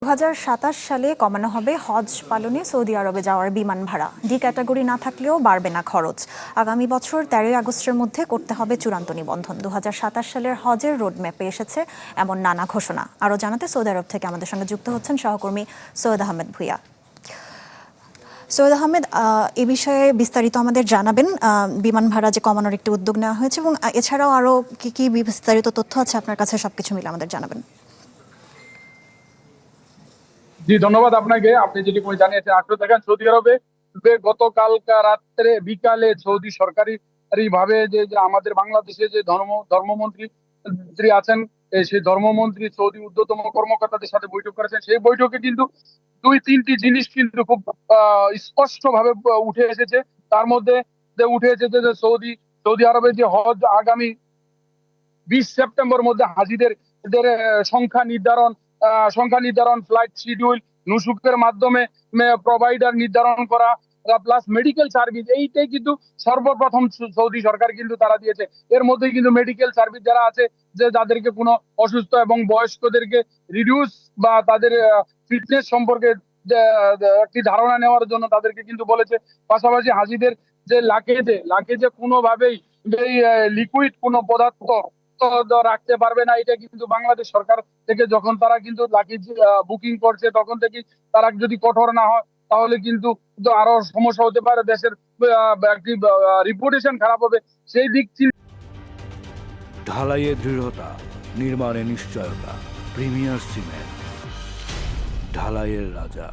2027 সালে কমানো হবে হজ পালনে সৌদি আরবে যাওয়ার বিমান ভাড়া। ডি ক্যাটাগরি না থাকলেও বাড়বে না খরচ। আগামী বছর 13 আগস্টের মধ্যে করতে হবে চূড়ান্ত নিবন্ধন। 2027 সালের হজের রোডম্যাপে এসেছে এমন নানা ঘোষণা। আরও জানাতে সৌদি আরব থেকে আমাদের সঙ্গে যুক্ত হচ্ছেন সহকর্মী সৈয়দ আহমেদ ভুইয়া। সৈয়দ আহমেদ, এ বিষয়ে বিস্তারিত আমাদের জানাবেন। বিমান ভাড়া যে কমানোর একটি উদ্যোগ নেওয়া হয়েছে এবং এছাড়াও আরও কি কি বিস্তারিত তথ্য আছে আপনার কাছে, সবকিছু মিলে আমাদের জানাবেন। জি, ধন্যবাদ আপনাকে। আপনি যেটি জানিয়েছেন, আসলে দেখেন সৌদি আরবে গতকালকা রাত্রে বিকালে সৌদি সরকারি ভাবে যে আমাদের বাংলাদেশে যে ধর্মমন্ত্রী আছেন, সেই ধর্মমন্ত্রী সৌদি ঊর্ধ্বতম কর্মকর্তাদের সাথে বৈঠক করেছেন। সেই বৈঠকে কিন্তু দুই তিনটি জিনিস কিন্তু খুব স্পষ্ট ভাবে উঠে এসেছে। তার মধ্যে উঠে এসেছে যে সৌদি আরবে যে হজ আগামী 20 সেপ্টেম্বর মধ্যে হাজিদের সংখ্যা নির্ধারণ, ফ্লাইট শিডিউল, নুসুকের মাধ্যমে প্রোভাইডার নির্ধারণ করা, প্লাস মেডিকেল সার্ভিস, এইটাই কিন্তু সর্বপ্রথম সৌদি সরকার কিন্তু তারা দিয়েছে। এর মধ্যে কিন্তু মেডিকেল সার্ভিস যারা আছে, যে যাদেরকে কোনো অসুস্থ এবং বয়স্কদেরকে রিডিউস বা তাদের ফিটনেস সম্পর্কে একটি ধারণা নেওয়ার জন্য তাদেরকে কিন্তু বলেছে। পাশাপাশি হাজিদের যে লাগেজে কোনোভাবেই লিকুইড কোনো পদার্থ রাখতে পারবে না। এটা কিন্তু বাংলাদেশ সরকার থেকে যখন তারা কিন্তু লাগেজ বুকিং করছে, তখন থেকে তারা যদি কঠোর না হয় তাহলে কিন্তু আরো সমস্যা হতে পারে, দেশের একটি রিপুটেশন খারাপ হবে। সেই দিক ঢালাইয়ে দৃঢ়তা, নির্মাণে নিশ্চয়তা। প্রিমিয়ার সিমেন্ট, ঢালাইয়ের রাজা।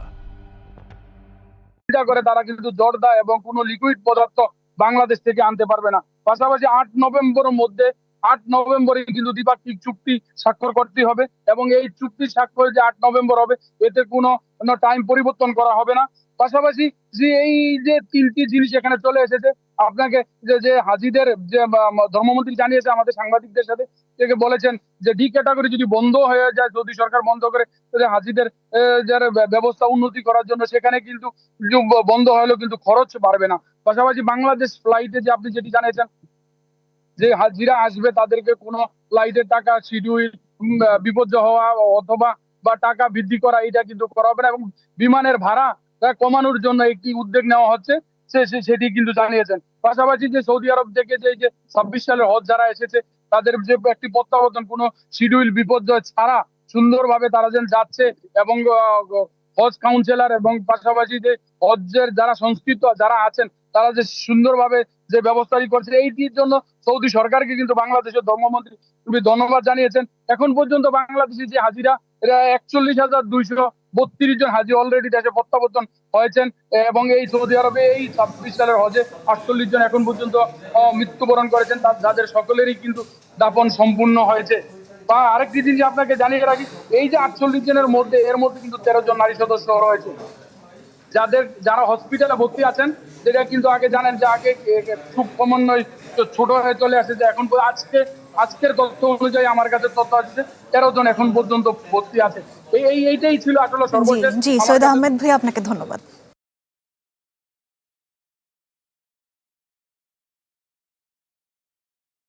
চিন্তা করে তারা কিন্তু জর্দা এবং কোনো লিকুইড পদার্থ বাংলাদেশ থেকে আনতে পারবে না। পাশাপাশি 8 নভেম্বরে কিন্তু দ্বিপাক্ষিক চুক্তি স্বাক্ষর করতে হবে এবং এই চুক্তি স্বাক্ষর যে 8 নভেম্বর হবে, এতে কোনো টাইম পরিবর্তন করা হবে না। পাশাপাশি যে এই যে তিনটি জিনিস এখানে চলে এসেছে, আপনাকে যে হাজিদের যে ধর্মমন্ত্রী জানিয়েছে আমাদের সাংবাদিকদের সাথে থেকে বলেছেন যে ডি ক্যাটাগরি যদি বন্ধ হয়ে যায়, যদি সরকার বন্ধ করে, হাজিদের যার ব্যবস্থা উন্নতি করার জন্য সেখানে কিন্তু বন্ধ হলেও কিন্তু খরচ বাড়বে না। পাশাপাশি বাংলাদেশ ফ্লাইটে যে আপনি যেটি জানিয়েছেন যে হাজিরা আসবে তাদেরকে কোনো ফ্লাইটের টাকা শিডিউল বিপর্যয় হওয়া অথবা বা টাকা বৃদ্ধি করা, এটা কিন্তু করা হবে না এবং বিমানের ভাড়া কমানোর জন্য একটি উদ্যোগ নেওয়া হচ্ছে, সেটি কিন্তু জানিয়েছেন। পাশাপাশি যে সৌদি আরব থেকে যে 26 সালের হজ যারা এসেছে তাদের যে একটি প্রত্যাবর্তন, কোনো শিডিউল বিপর্যয় ছাড়া সুন্দরভাবে তারা যেন যাচ্ছে এবং হজ কাউন্সিলর এবং পাশাপাশি যে হজের যারা সংস্কৃত যারা আছেন তারা যে সুন্দরভাবে যে ব্যবস্থাটি করছে, এইটির জন্য সৌদি সরকারকে কিন্তু বাংলাদেশের ধর্মমন্ত্রী খুবই ধন্যবাদ জানিয়েছেন। এখন পর্যন্ত বাংলাদেশের যে হাজিরা, এরা 41,232 জন হাজি অলরেডি দেশে প্রত্যাবর্তন হয়েছেন এবং এই সৌদি আরবে এই 26 সালের হজে 48 জন এখন পর্যন্ত মৃত্যুবরণ করেছেন, যাদের সকলেরই কিন্তু দাফন সম্পূর্ণ হয়েছে। বা আরেকটি জিনিস আপনাকে জানিয়ে রাখি, এই যে 48 জনের মধ্যে, এর মধ্যে কিন্তু 13 জন নারী সদস্য রয়েছে, যারা হসপিটালে ভর্তি আছেন। যেটা কিন্তু আগে জানেন যে আগে খুব ক্রমান্বয়ে ছোট হয়ে চলে আসে, যে এখন আজকের তথ্য অনুযায়ী আমার কাছে তথ্য আসছে 13 জন এখন পর্যন্ত ভর্তি আছে। এইটাই ছিল আসলে সর্বশেষ। জি, সৈয়দ আহমেদ ভাই, আপনাকে ধন্যবাদ।